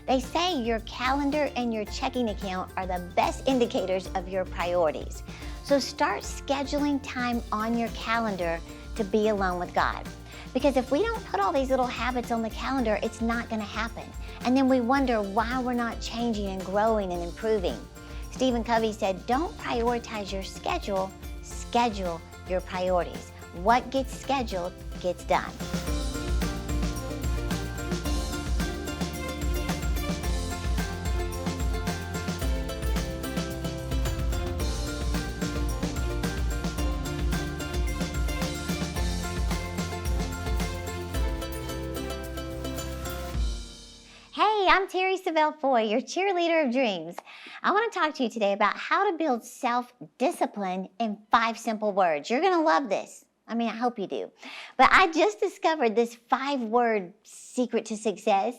They say your calendar and your checking account are the best indicators of your priorities. So start scheduling time on your calendar to be alone with God. Because if we don't put all these little habits on the calendar, it's not going to happen. And then we wonder why we're not changing and growing and improving. Steven Covey said, don't prioritize your schedule, schedule your priorities. What gets scheduled gets done. Hey, I'm Terri Savelle Foy, your cheerleader of dreams. I want to talk to you today about how to build self-discipline in 5 simple words. You're going to love this. I mean, I hope you do. But I just discovered this 5-word secret to success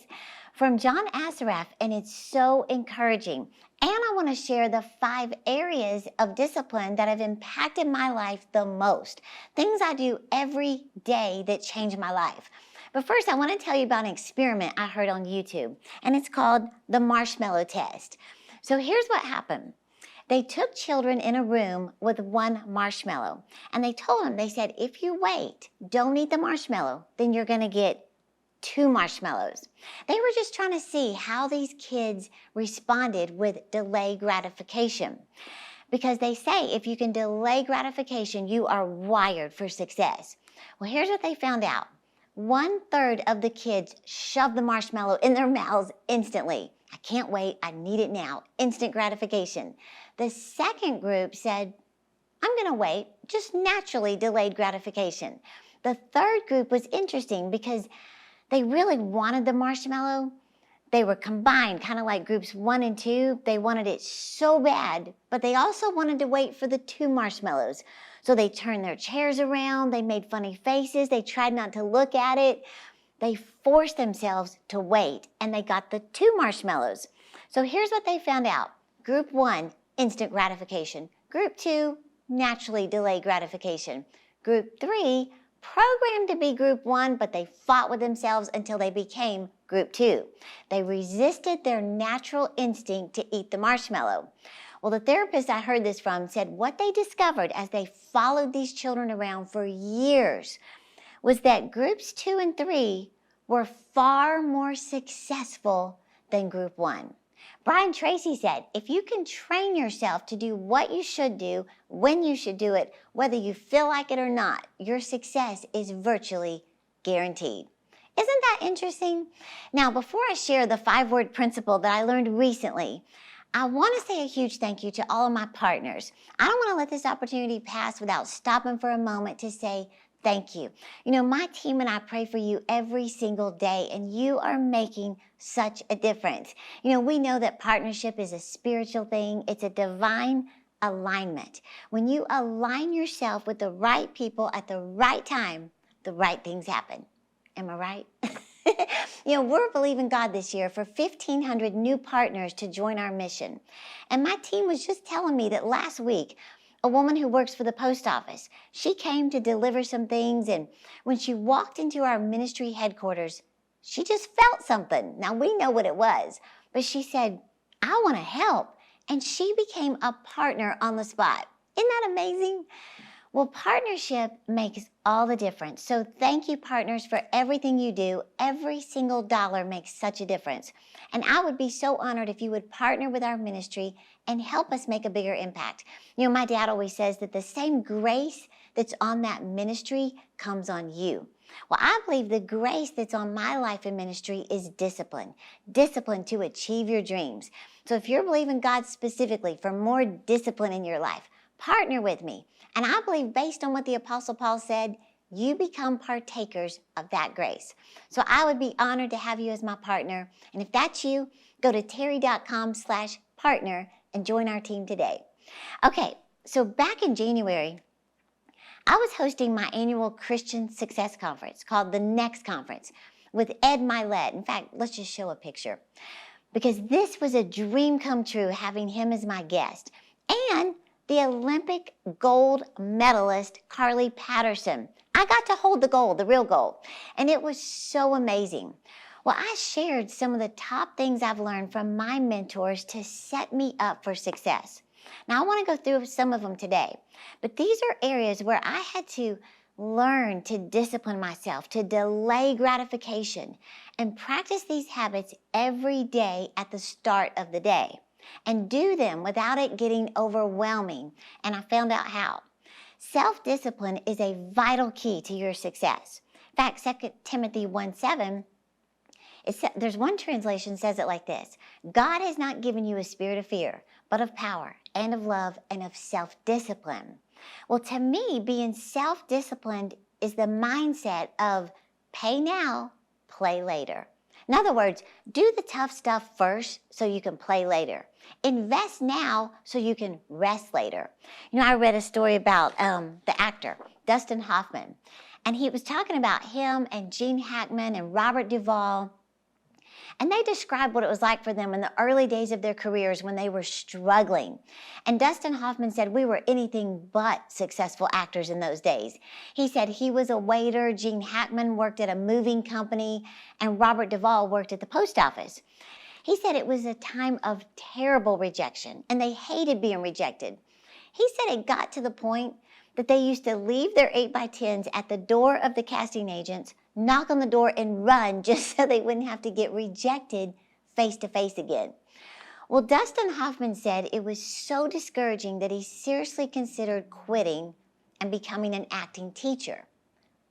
from John Maxwell, and it's so encouraging. And I want to share the 5 areas of discipline that have impacted my life the most. Things I do every day that change my life. But first, I want to tell you about an experiment I heard on YouTube, and it's called the marshmallow test. So here's what happened. They took children in a room with 1 marshmallow, and they told them, they said, if you wait, don't eat the marshmallow, then you're going to get 2 marshmallows. They were just trying to see how these kids responded with delay gratification. Because they say if you can delay gratification, you are wired for success. Well, here's what they found out. 1/3 of the kids shoved the marshmallow in their mouths instantly. I can't wait, I need it now, instant gratification. The second group said, I'm gonna wait, just naturally delayed gratification. The third group was interesting because they really wanted the marshmallow. They were combined, kind of like groups 1 and 2. They wanted it so bad, but they also wanted to wait for the 2 marshmallows. So they turned their chairs around, they made funny faces, they tried not to look at it. They forced themselves to wait, and they got the 2 marshmallows. So here's what they found out. Group 1, instant gratification. Group 2, naturally delayed gratification. Group 3, programmed to be group 1, but they fought with themselves until they became group 2. They resisted their natural instinct to eat the marshmallow. Well, the therapist I heard this from said what they discovered as they followed these children around for years was that groups 2 and 3 were far more successful than group 1. Tracy said, if you can train yourself to do what you should do, when you should do it, whether you feel like it or not, your success is virtually guaranteed. Isn't that interesting? Now, before I share the 5-word principle that I learned recently, I want to say a huge thank you to all of my partners. I don't want to let this opportunity pass without stopping for a moment to say thank you. You know, my team and I pray for you every single day, and you are making such a difference. You know, we know that partnership is a spiritual thing. It's a divine alignment. When you align yourself with the right people at the right time, the right things happen. Am I right? You know, we're believing God this year for 1,500 new partners to join our mission. And my team was just telling me that last week, a woman who works for the post office, she came to deliver some things, and when she walked into our ministry headquarters, she just felt something. Now, we know what it was, but she said, I want to help. And she became a partner on the spot. Isn't that amazing? Well, partnership makes all the difference. So thank you, partners, for everything you do. Every single dollar makes such a difference. And I would be so honored if you would partner with our ministry and help us make a bigger impact. You know, my dad always says that the same grace that's on that ministry comes on you. Well, I believe the grace that's on my life and ministry is discipline. Discipline to achieve your dreams. So if you're believing God specifically for more discipline in your life, partner with me. And I believe based on what the Apostle Paul said, you become partakers of that grace. So I would be honored to have you as my partner. And if that's you, go to terri.com/partner and join our team today. Okay, so back in January, I was hosting my annual Christian Success Conference called the Next Conference with Ed Milet. In fact, let's just show a picture. Because this was a dream come true having him as my guest. And the Olympic gold medalist, Carly Patterson. I got to hold the gold, the real gold. And it was so amazing. Well, I shared some of the top things I've learned from my mentors to set me up for success. Now, I want to go through some of them today, but these are areas where I had to learn to discipline myself, to delay gratification, and practice these habits every day at the start of the day, and do them without it getting overwhelming. And I found out how. Self-discipline is a vital key to your success. In fact, 2 Timothy 1:7, there's one translation says it like this: God has not given you a spirit of fear, but of power and of love and of self-discipline. Well, to me, being self-disciplined is the mindset of pay now, play later. In other words, do the tough stuff first so you can play later. Invest now so you can rest later. You know, I read a story about the actor, Dustin Hoffman, and he was talking about him and Gene Hackman and Robert Duvall. And they described what it was like for them in the early days of their careers when they were struggling. And Dustin Hoffman said, we were anything but successful actors in those days. He said he was a waiter, Gene Hackman worked at a moving company, and Robert Duvall worked at the post office. He said it was a time of terrible rejection, and they hated being rejected. He said it got to the point that they used to leave their 8x10s at the door of the casting agents, knock on the door and run just so they wouldn't have to get rejected face to face again. Well, Dustin Hoffman said it was so discouraging that he seriously considered quitting and becoming an acting teacher.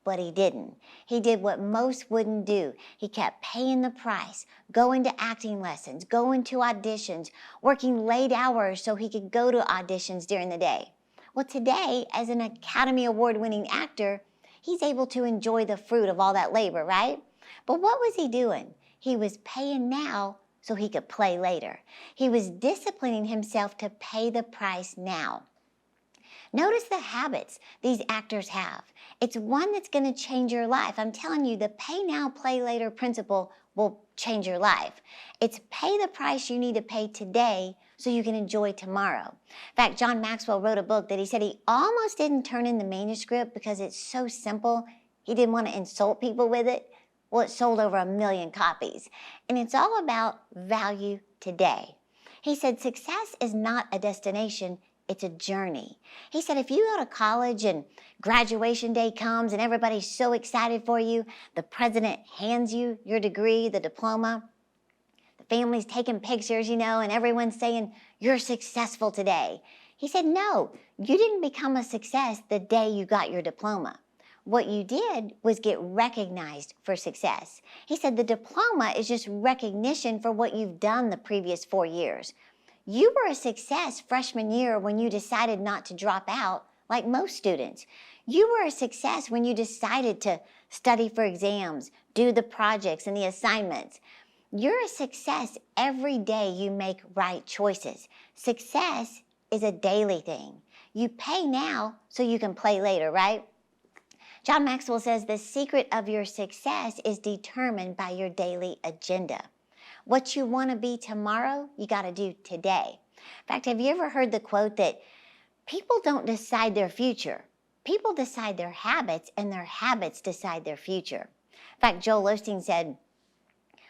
But he didn't. He did what most wouldn't do. He kept paying the price, going to acting lessons, going to auditions, working late hours so he could go to auditions during the day. Well, today, as an Academy Award-winning actor, he's able to enjoy the fruit of all that labor, right? But what was he doing? He was paying now so he could play later. He was disciplining himself to pay the price now. Notice the habits these actors have. It's one that's going to change your life. I'm telling you, the pay now, play later principle will change your life. It's pay the price you need to pay today so you can enjoy tomorrow. In fact, John Maxwell wrote a book that he said he almost didn't turn in the manuscript because it's so simple. He didn't want to insult people with it. Well, it sold over 1 million copies. And it's all about value today. He said success is not a destination, it's a journey. He said if you go to college and graduation day comes and everybody's so excited for you, the president hands you your degree, the diploma, the family's taking pictures, and everyone's saying, you're successful today. He said, no, you didn't become a success the day you got your diploma. What you did was get recognized for success. He said the diploma is just recognition for what you've done the previous 4 years. You were a success freshman year when you decided not to drop out like most students. You were a success when you decided to study for exams, do the projects and the assignments. You're a success every day you make right choices. Success is a daily thing. You pay now so you can play later, right? John Maxwell says the secret of your success is determined by your daily agenda. What you want to be tomorrow, you got to do today. In fact, have you ever heard the quote that people don't decide their future? People decide their habits, and their habits decide their future. In fact, Joel Osteen said,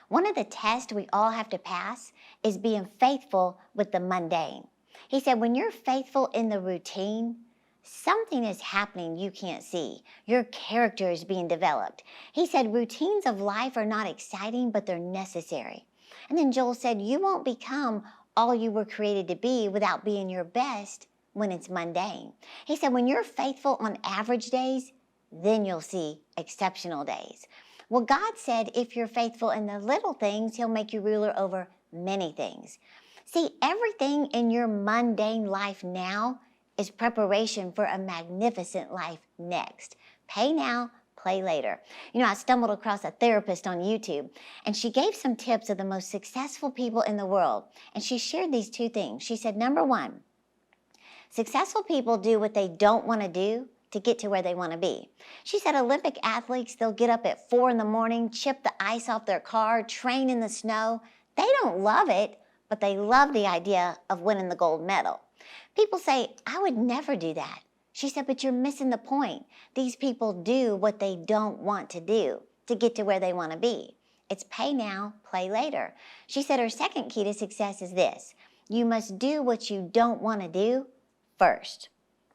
one of the tests we all have to pass is being faithful with the mundane. He said, when you're faithful in the routine, something is happening you can't see. Your character is being developed. He said, routines of life are not exciting, but they're necessary. And then Joel said, you won't become all you were created to be without being your best when it's mundane. He said, when you're faithful on average days, then you'll see exceptional days. Well, God said if you're faithful in the little things, He'll make you ruler over many things. See, everything in your mundane life now is preparation for a magnificent life next. Pay now, play later. I stumbled across a therapist on YouTube, and she gave some tips of the most successful people in the world. And she shared these 2 things. She said, number 1, successful people do what they don't want to do to get to where they want to be. She said Olympic athletes, they'll get up at 4 in the morning, chip the ice off their car, train in the snow. They don't love it, but they love the idea of winning the gold medal. People say, I would never do that. She said, but you're missing the point. These people do what they don't want to do to get to where they want to be. It's pay now, play later. She said her second key to success is this: you must do what you don't want to do first.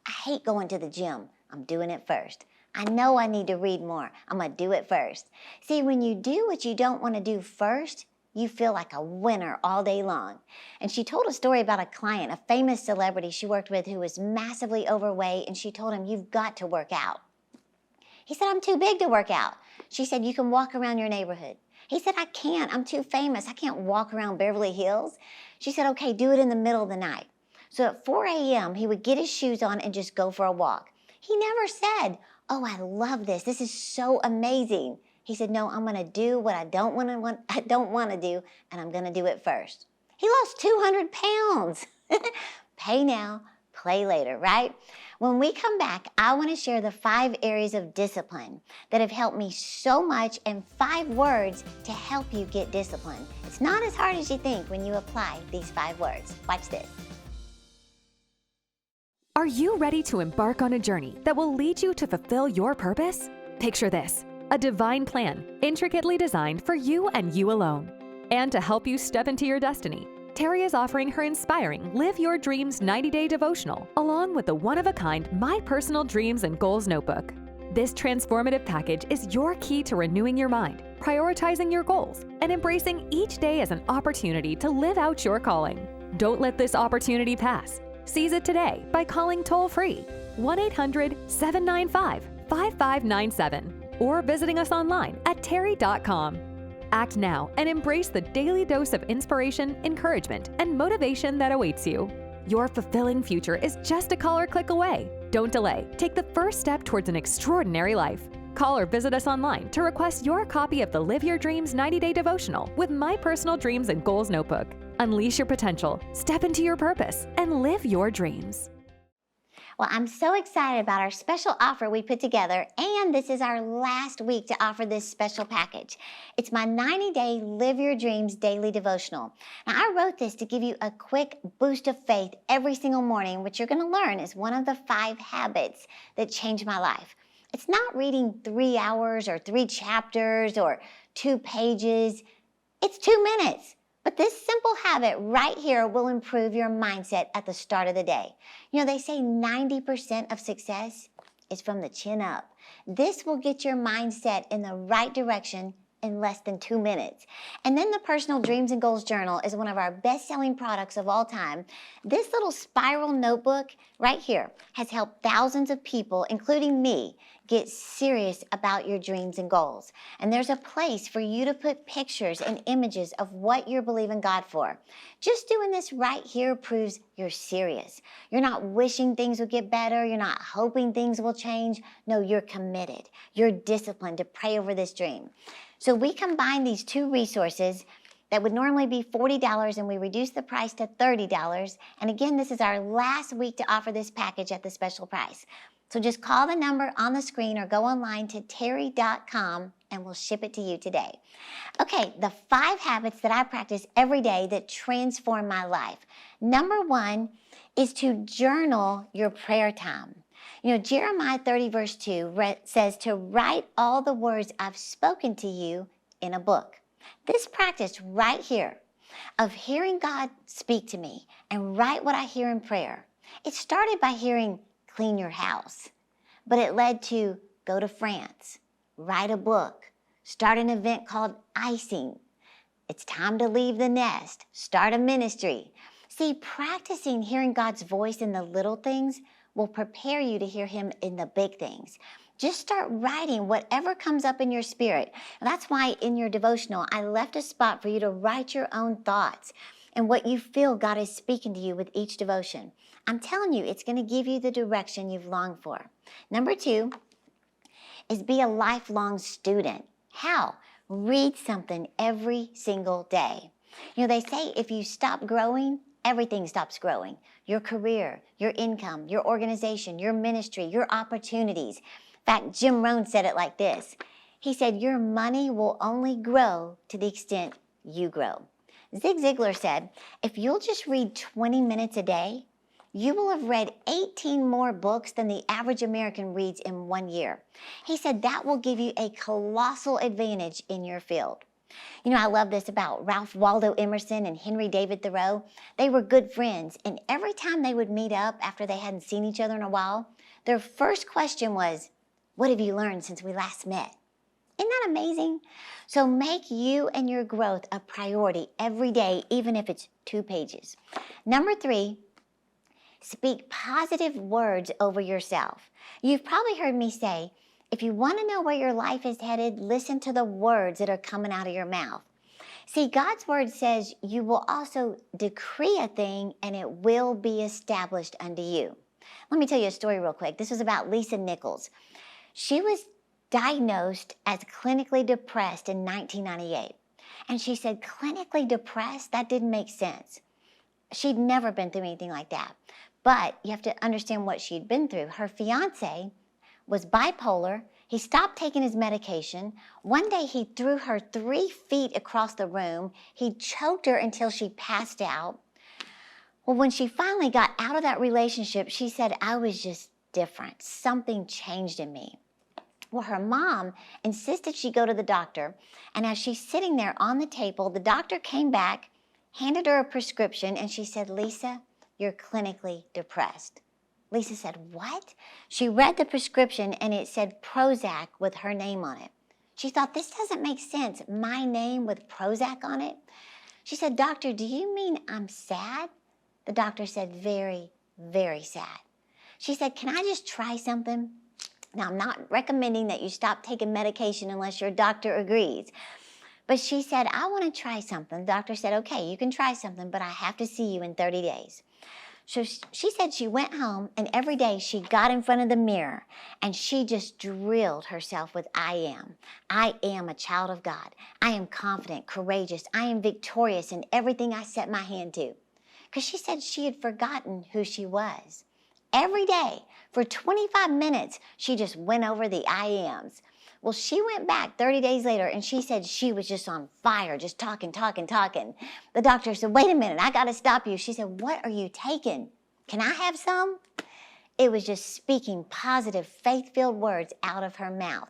I hate going to the gym. I'm doing it first. I know I need to read more. I'm going to do it first. See, when you do what you don't want to do first, you feel like a winner all day long. And she told a story about a client, a famous celebrity she worked with who was massively overweight, and she told him, "You've got to work out." He said, "I'm too big to work out." She said, "You can walk around your neighborhood." He said, "I can't. I'm too famous. I can't walk around Beverly Hills." She said, "Okay, do it in the middle of the night." So at 4 a.m., he would get his shoes on and just go for a walk. He never said, "Oh, I love this. This is so amazing." He said, "No, I'm going to do what I don't want to do, and I'm going to do it first." He lost 200 pounds. Pay now, play later, right? When we come back, I want to share the 5 areas of discipline that have helped me so much and 5 words to help you get discipline. It's not as hard as you think when you apply these 5 words. Watch this. Are you ready to embark on a journey that will lead you to fulfill your purpose? Picture this: a divine plan, intricately designed for you and you alone. And to help you step into your destiny, Terri is offering her inspiring Live Your Dreams 90-Day Devotional, along with the one-of-a-kind My Personal Dreams and Goals Notebook. This transformative package is your key to renewing your mind, prioritizing your goals, and embracing each day as an opportunity to live out your calling. Don't let this opportunity pass. Seize it today by calling toll-free 1-800-795-5597 or visiting us online at terri.com. Act now and embrace the daily dose of inspiration, encouragement, and motivation that awaits you. Your fulfilling future is just a call or click away. Don't delay. Take the first step towards an extraordinary life. Call or visit us online to request your copy of the Live Your Dreams 90-Day Devotional with My Personal Dreams and Goals Notebook. Unleash your potential, step into your purpose, and live your dreams. Well, I'm so excited about our special offer we put together, and this is our last week to offer this special package. It's my 90-day Live Your Dreams daily devotional. Now, I wrote this to give you a quick boost of faith every single morning, which you're going to learn is one of the 5 habits that changed my life. It's not reading 3 hours or 3 chapters or 2 pages. It's 2 minutes. But this simple habit right here will improve your mindset at the start of the day. You know, they say 90% of success is from the chin up. This will get your mindset in the right direction in less than 2 minutes. And then the Personal Dreams and Goals Journal is one of our best-selling products of all time. This little spiral notebook right here has helped thousands of people, including me, get serious about your dreams and goals. And there's a place for you to put pictures and images of what you're believing God for. Just doing this right here proves you're serious. You're not wishing things will get better. You're not hoping things will change. No, you're committed. You're disciplined to pray over this dream. So we combine these 2 resources that would normally be $40, and we reduce the price to $30. And again, this is our last week to offer this package at the special price. So just call the number on the screen or go online to terri.com and we'll ship it to you today. Okay, the 5 habits that I practice every day that transform my life. Number 1 is to journal your prayer time. You know, Jeremiah 30 verse 2 says to write all the words I've spoken to you in a book. This practice right here of hearing God speak to me and write what I hear in prayer, it started by hearing clean your house, but it led to go to France, write a book, start an event called icing. It's time to leave the nest, start a ministry. See, practicing hearing God's voice in the little things will prepare you to hear Him in the big things. Just start writing whatever comes up in your spirit. And that's why in your devotional, I left a spot for you to write your own thoughts and what you feel God is speaking to you with each devotion. I'm telling you, it's going to give you the direction you've longed for. Number 2 is be a lifelong student. How? Read something every single day. You know, they say if you stop growing, everything stops growing. Your career, your income, your organization, your ministry, your opportunities. In fact, Jim Rohn said it like this. He said, your money will only grow to the extent you grow. Zig Ziglar said, if you'll just read 20 minutes a day, you will have read 18 more books than the average American reads in 1 year. He said that will give you a colossal advantage in your field. You know, I love this about Ralph Waldo Emerson and Henry David Thoreau. They were good friends, and every time they would meet up after they hadn't seen each other in a while, their first question was, "What have you learned since we last met?" Isn't that amazing? So make you and your growth a priority every day, even if it's 2 pages. Number 3, speak positive words over yourself. You've probably heard me say, if you want to know where your life is headed, listen to the words that are coming out of your mouth. See, God's word says you will also decree a thing and it will be established unto you. Let me tell you a story real quick. This was about Lisa Nichols. She was diagnosed as clinically depressed in 1998. And she said, clinically depressed? That didn't make sense. She'd never been through anything like that. But you have to understand what she'd been through. Her fiance was bipolar. He stopped taking his medication. One day he threw her 3 feet across the room. He choked her until she passed out. Well, when she finally got out of that relationship, she said, I was just different. Something changed in me. Well, her mom insisted she go to the doctor. And as she's sitting there on the table, the doctor came back, handed her a prescription, and she said, Lisa, you're clinically depressed. Lisa said, what? She read the prescription and it said Prozac with her name on it. She thought, this doesn't make sense. My name with Prozac on it? She said, doctor, do you mean I'm sad? The doctor said, very, very sad. She said, can I just try something? Now, I'm not recommending that you stop taking medication unless your doctor agrees. But she said, I want to try something. The doctor said, okay, you can try something, but I have to see you in 30 days. So she said she went home and every day she got in front of the mirror and she just drilled herself with I am. I am a child of God. I am confident, courageous. I am victorious in everything I set my hand to. Because she said she had forgotten who she was. Every day for 25 minutes, she just went over the I ams. Well, she went back 30 days later and she said she was just on fire, just talking. The doctor said, wait a minute, I got to stop you. She said, what are you taking? Can I have some? It was just speaking positive, faith-filled words out of her mouth.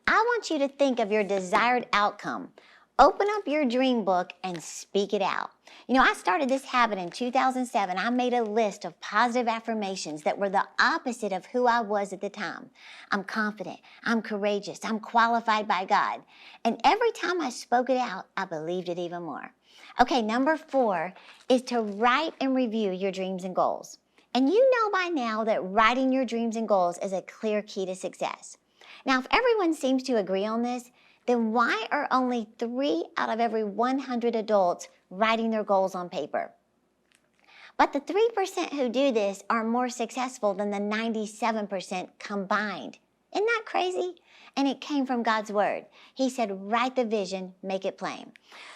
I want you to think of your desired outcome. Open up your dream book and speak it out. You know, I started this habit in 2007. I made a list of positive affirmations that were the opposite of who I was at the time. I'm confident. I'm courageous. I'm qualified by God. And every time I spoke it out, I believed it even more. Okay, number 4 is to write and review your dreams and goals. And you know by now that writing your dreams and goals is a clear key to success. Now, if everyone seems to agree on this, then why are only 3 out of every 100 adults writing their goals on paper? But the 3% who do this are more successful than the 97% combined. Isn't that crazy? And it came from God's word. He said, write the vision, make it plain.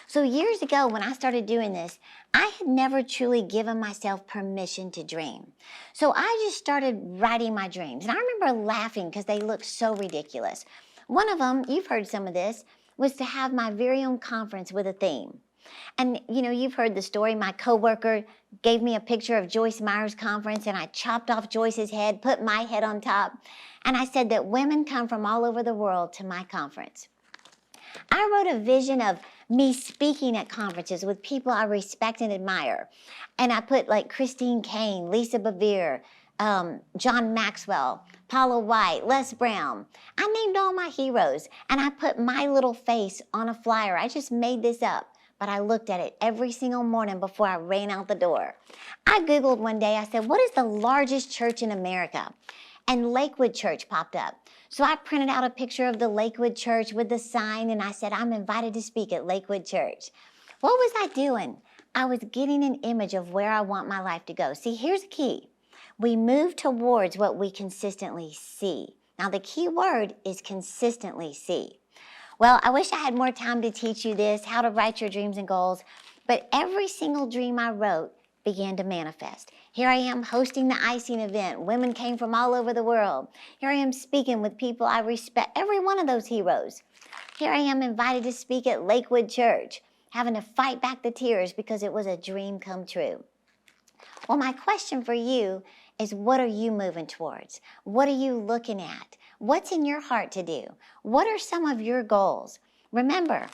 So years ago when I started doing this, I had never truly given myself permission to dream. So I just started writing my dreams. And I remember laughing because they looked so ridiculous. One of them, you've heard some of this, was to have my very own conference with a theme. And, you know, you've heard the story. My coworker gave me a picture of Joyce Meyer's conference, and I chopped off Joyce's head, put my head on top, and I said that women come from all over the world to my conference. I wrote a vision of me speaking at conferences with people I respect and admire. And I put like Christine Kane, Lisa Bevere, John Maxwell, Paula White, Les Brown. I named all my heroes, and I put my little face on a flyer. I just made this up, but I looked at it every single morning before I ran out the door. I Googled one day, I said, what is the largest church in America? And Lakewood Church popped up. So I printed out a picture of the Lakewood Church with the sign, and I said, I'm invited to speak at Lakewood Church. What was I doing? I was getting an image of where I want my life to go. See, here's the key. We move towards what we consistently see. Now, the key word is consistently see. Well, I wish I had more time to teach you this, how to write your dreams and goals, but every single dream I wrote began to manifest. Here I am hosting the icing event. Women came from all over the world. Here I am speaking with people I respect, every one of those heroes. Here I am invited to speak at Lakewood Church, having to fight back the tears because it was a dream come true. Well, my question for you is, what are you moving towards? What are you looking at? What's in your heart to do? What are some of your goals? Remember,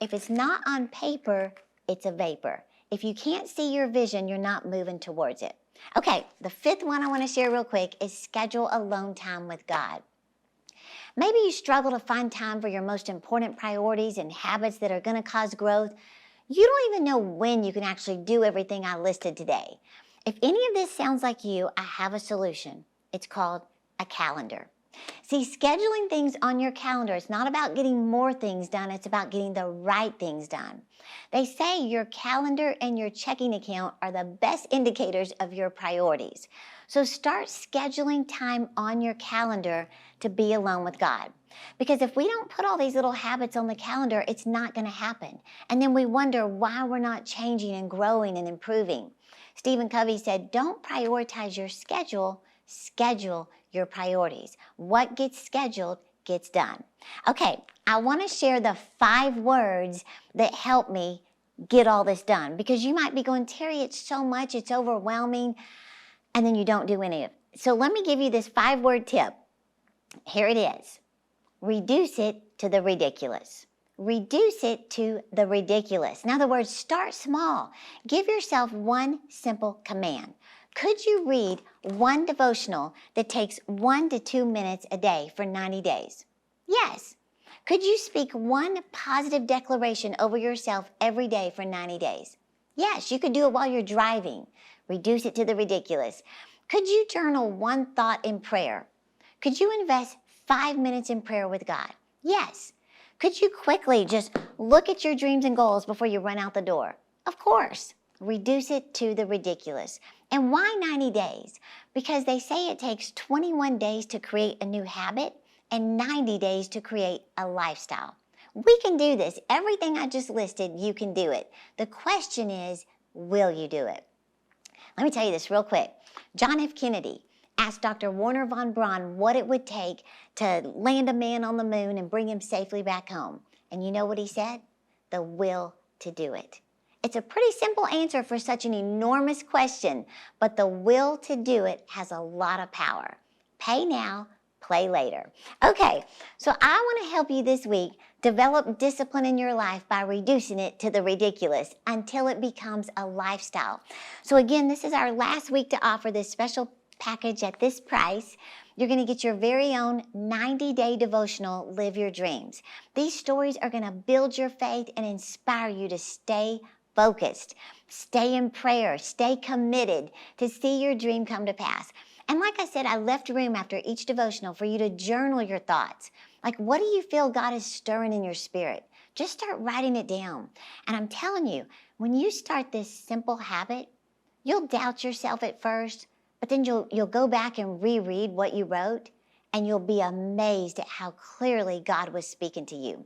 if it's not on paper, it's a vapor. If you can't see your vision, you're not moving towards it. Okay, the fifth one I want to share real quick is schedule alone time with God. Maybe you struggle to find time for your most important priorities and habits that are going to cause growth. You don't even know when you can actually do everything I listed today. If any of this sounds like you, I have a solution. It's called a calendar. See, scheduling things on your calendar, it's not about getting more things done, it's about getting the right things done. They say your calendar and your checking account are the best indicators of your priorities. So start scheduling time on your calendar to be alone with God. Because if we don't put all these little habits on the calendar, it's not going to happen. And then we wonder why we're not changing and growing and improving. Steven Covey said, don't prioritize your schedule, schedule your priorities. What gets scheduled gets done. Okay, I want to share the 5 words that help me get all this done. Because you might be going, Terri, it's so much, it's overwhelming, and then you don't do any of it. So let me give you this 5-word tip. Here it is. Reduce it to the ridiculous. Reduce it to the ridiculous. In other words, start small. Give yourself one simple command. Could you read one devotional that takes 1 to 2 minutes a day for 90 days? Yes. Could you speak one positive declaration over yourself every day for 90 days? Yes, you could do it while you're driving. Reduce it to the ridiculous. Could you journal one thought in prayer? Could you invest 5 minutes in prayer with God? Yes. Could you quickly just look at your dreams and goals before you run out the door? Of course. Reduce it to the ridiculous. And why 90 days? Because they say it takes 21 days to create a new habit and 90 days to create a lifestyle. We can do this. Everything I just listed, you can do it. The question is, will you do it? Let me tell you this real quick. John F. Kennedy asked Dr. Wernher von Braun what it would take to land a man on the moon and bring him safely back home. And you know what he said? The will to do it. It's a pretty simple answer for such an enormous question, but the will to do it has a lot of power. Pay now, play later. Okay, so I want to help you this week develop discipline in your life by reducing it to the ridiculous until it becomes a lifestyle. So again, this is our last week to offer this special package at this price. You're going to get your very own 90-day devotional, Live Your Dreams. These stories are going to build your faith and inspire you to stay focused, stay in prayer, stay committed to see your dream come to pass. And like I said, I left room after each devotional for you to journal your thoughts. Like, what do you feel God is stirring in your spirit? Just start writing it down. And I'm telling you, when you start this simple habit, you'll doubt yourself at first, but then you'll go back and reread what you wrote, and you'll be amazed at how clearly God was speaking to you.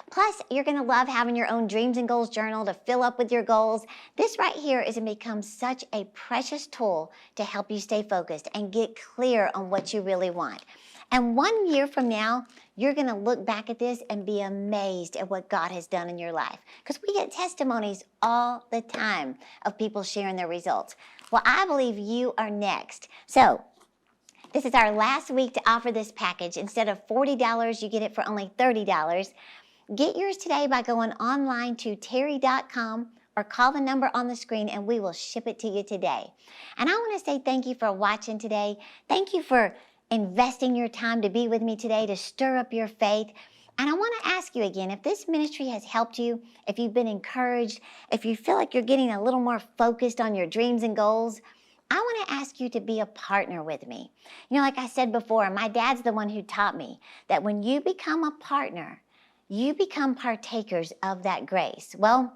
Plus, you're going to love having your own dreams and goals journal to fill up with your goals. This right here is going to become such a precious tool to help you stay focused and get clear on what you really want. And 1 year from now, you're going to look back at this and be amazed at what God has done in your life. Because we get testimonies all the time of people sharing their results. Well, I believe you are next. So, this is our last week to offer this package. Instead of $40, you get it for only $30. Get yours today by going online to terri.com or call the number on the screen and we will ship it to you today. And I want to say thank you for watching today. Thank you for investing your time to be with me today to stir up your faith. And I want to ask you again, if this ministry has helped you, if you've been encouraged, if you feel like you're getting a little more focused on your dreams and goals, I want to ask you to be a partner with me. You know, like I said before, my dad's the one who taught me that when you become a partner, you become partakers of that grace. Well,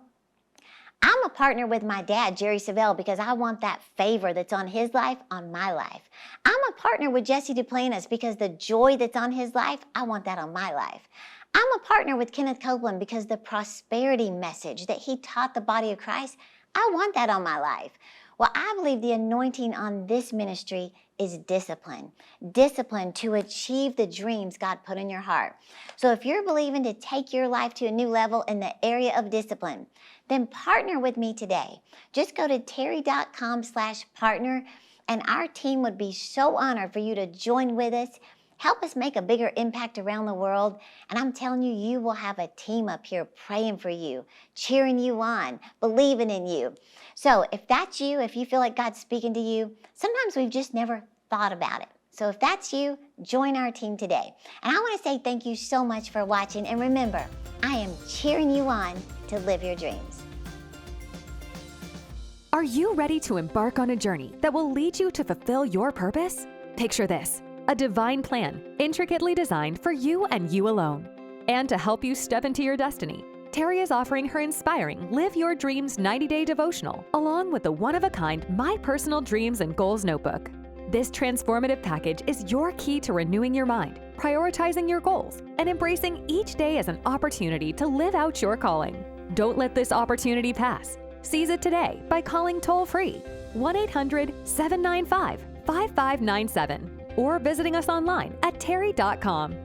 I'm a partner with my dad, Terri Savelle, because I want that favor that's on his life on my life. I'm a partner with Jesse Duplantis because the joy that's on his life, I want that on my life. I'm a partner with Kenneth Copeland because the prosperity message that he taught the body of Christ, I want that on my life. Well, I believe the anointing on this ministry is discipline. Discipline to achieve the dreams God put in your heart. So if you're believing to take your life to a new level in the area of discipline, then partner with me today. Just go to terri.com/partner and our team would be so honored for you to join with us, help us make a bigger impact around the world. And I'm telling you, you will have a team up here praying for you, cheering you on, believing in you. So if that's you, if you feel like God's speaking to you, sometimes we've just never thought about it. So if that's you, join our team today. And I want to say thank you so much for watching. And remember, I am cheering you on to live your dreams. Are you ready to embark on a journey that will lead you to fulfill your purpose? Picture this: a divine plan, intricately designed for you and you alone. And to help you step into your destiny, Terri is offering her inspiring Live Your Dreams 90-day devotional, along with the one-of-a-kind My Personal Dreams and Goals notebook. This transformative package is your key to renewing your mind, prioritizing your goals, and embracing each day as an opportunity to live out your calling. Don't let this opportunity pass. Seize it today by calling toll-free 1-800-795-5597 or visiting us online at terri.com.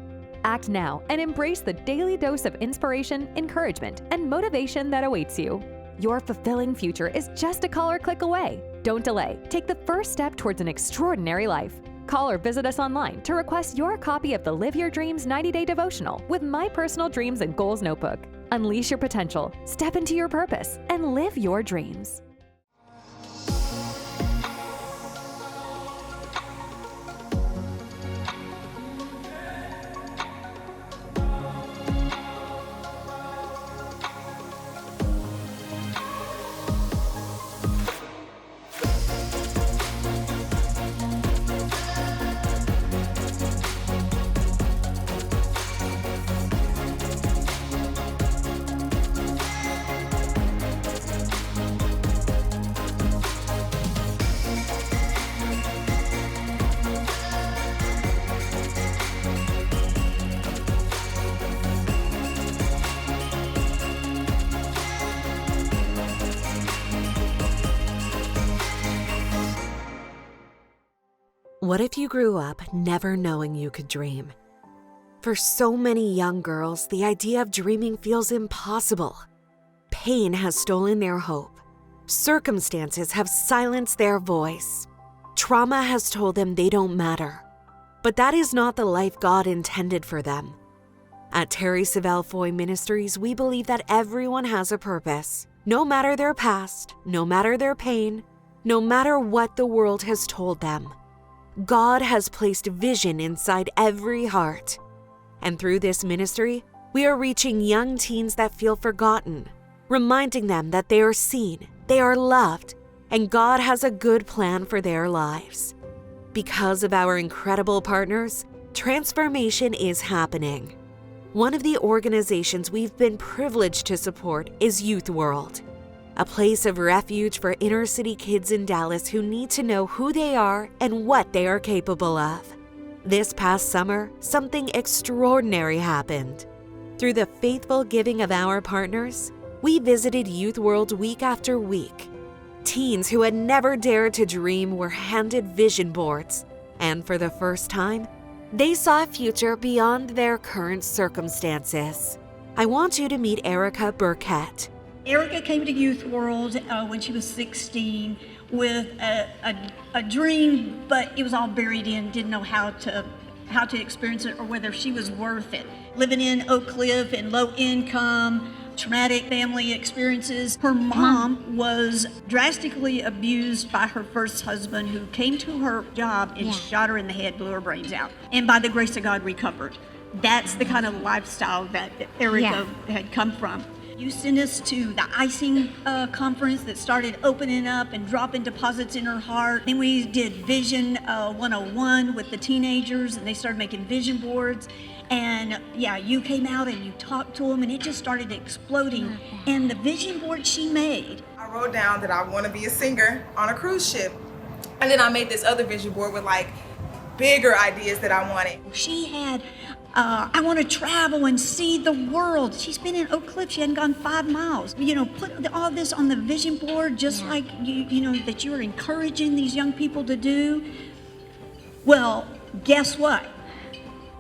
Act now and embrace the daily dose of inspiration, encouragement, and motivation that awaits you. Your fulfilling future is just a call or click away. Don't delay. Take the first step towards an extraordinary life. Call or visit us online to request your copy of the Live Your Dreams 90-day devotional with My Personal Dreams and Goals notebook. Unleash your potential, step into your purpose, and live your dreams. What if you grew up never knowing you could dream? For so many young girls, the idea of dreaming feels impossible. Pain has stolen their hope. Circumstances have silenced their voice. Trauma has told them they don't matter. But that is not the life God intended for them. At Terri Savelle Foy Ministries, we believe that everyone has a purpose, no matter their past, no matter their pain, no matter what the world has told them. God has placed vision inside every heart. And through this ministry, we are reaching young teens that feel forgotten, reminding them that they are seen, they are loved, and God has a good plan for their lives. Because of our incredible partners, transformation is happening. One of the organizations we've been privileged to support is Youth World, a place of refuge for inner-city kids in Dallas who need to know who they are and what they are capable of. This past summer, something extraordinary happened. Through the faithful giving of our partners, we visited Youth World week after week. Teens who had never dared to dream were handed vision boards, and for the first time, they saw a future beyond their current circumstances. I want you to meet Erica Burkett. Erica came to Youth World when she was 16 with a dream, but it was all buried in, didn't know how to experience it or whether she was worth it. Living in Oak Cliff and low income, traumatic family experiences. Her mom was drastically abused by her first husband, who came to her job and shot her in the head, blew her brains out, and by the grace of God recovered. That's the kind of lifestyle that Erica had come from. You sent us to the icing conference that started opening up and dropping deposits in her heart. Then we did Vision 101 with the teenagers, and they started making vision boards. And you came out and you talked to them, and it just started exploding. And the vision board she made, I wrote down that I want to be a singer on a cruise ship. And then I made this other vision board with like bigger ideas that I wanted. She had I want to travel and see the world. She's been in Oak Cliff. She hadn't gone 5 miles. Put all this on the vision board, just like that you are encouraging these young people to do. Well, guess what?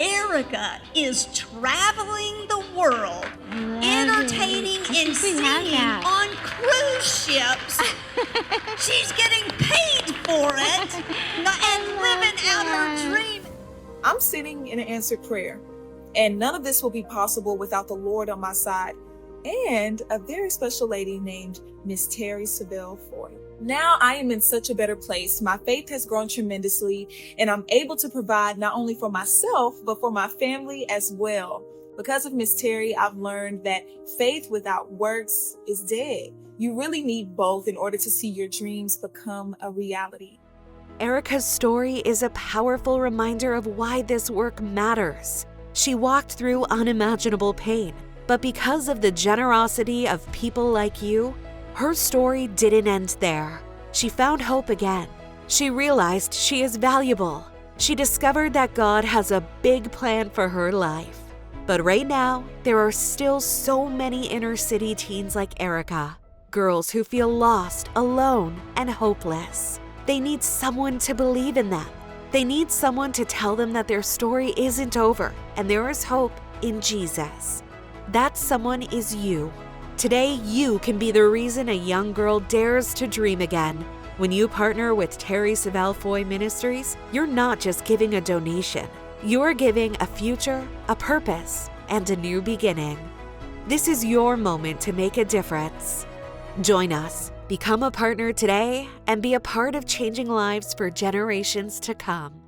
Erica is traveling the world, entertaining and singing on cruise ships. She's getting paid for it and living out her dream. I'm sitting in an answered prayer, and none of this will be possible without the Lord on my side and a very special lady named Miss Terri Savelle Foy. Now I am in such a better place. My faith has grown tremendously, and I'm able to provide not only for myself, but for my family as well. Because of Miss Terri, I've learned that faith without works is dead. You really need both in order to see your dreams become a reality. Erica's story is a powerful reminder of why this work matters. She walked through unimaginable pain, but because of the generosity of people like you, her story didn't end there. She found hope again. She realized she is valuable. She discovered that God has a big plan for her life. But right now, there are still so many inner city teens like Erica, girls who feel lost, alone, and hopeless. They need someone to believe in them. They need someone to tell them that their story isn't over and there is hope in Jesus. That someone is you. Today, you can be the reason a young girl dares to dream again. When you partner with Terri Savelle Foy Ministries, you're not just giving a donation. You're giving a future, a purpose, and a new beginning. This is your moment to make a difference. Join us, become a partner today, and be a part of changing lives for generations to come.